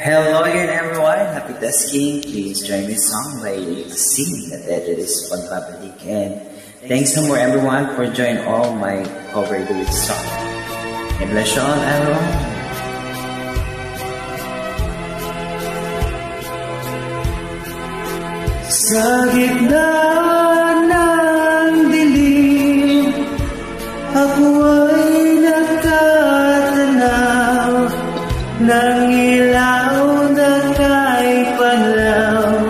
Hello again everyone, happy tasking. Please join me song by singing at the edge of this pagbabalik. And thanks so more everyone for joining all my cover duet song. And bless you all everyone. Sa gitna ng dilim, ako ay nakatanaw ng ilaw na kay panlaw.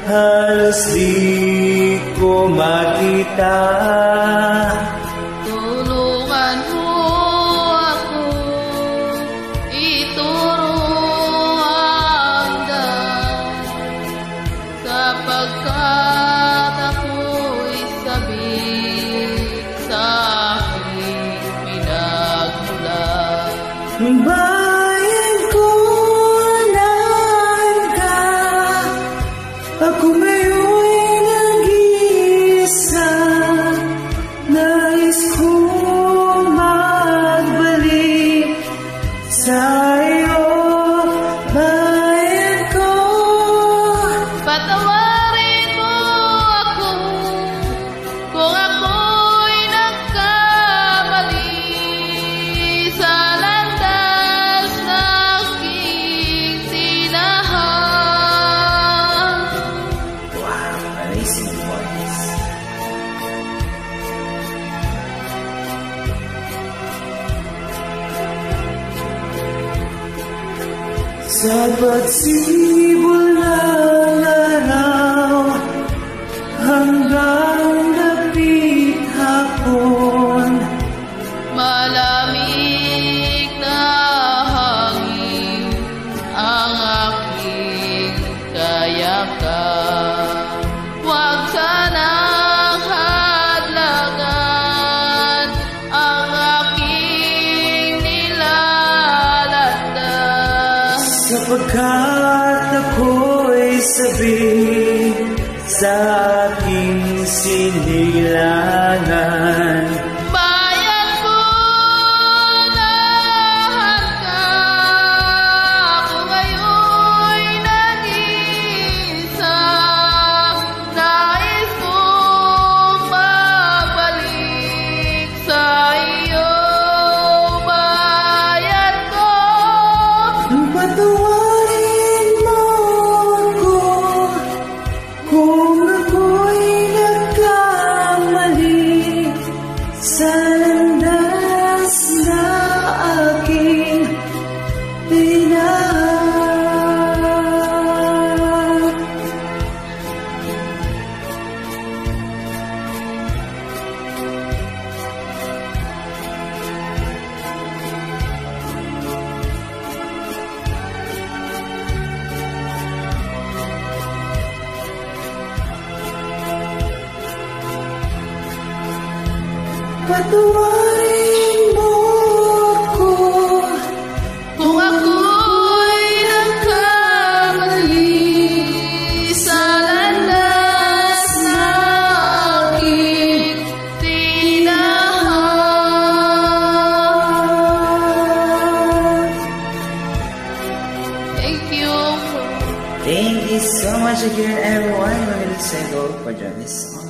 Halos di ko makita. Tulungan mo ako, ituro ang daan, sapagkat ako'y sabik sa aking pinagmulan. Bayan ko naan ka, ako ngayon'y nag-iisa. Nais kong magbalik sa iyo, bayan ko. Patawarin mo ako kung ako'y nagkamali sa landas na aking tinahan. Wow, amazing voice. Sa pagsibol ng araw hanggang dapit hapon, Malamig na hangin ang aking kayakan. Huwag sanang hadlangan ang aking nilalandas. sapagkat ako'y sabik sa aking sinilangan. Bayan ko, nahan ka, ako ngayon'y nag-iisa. Nais kong magbalik sa iyo, bayan ko. Patawarin mo ako kung ako'y nagkamali sa landas na aking tinahan. Patawarin mo ako Kung ako'y nagkamali sa landas na aking tinahan. Thank you. Thank you so much again everyone. We're going to say go for joining this song.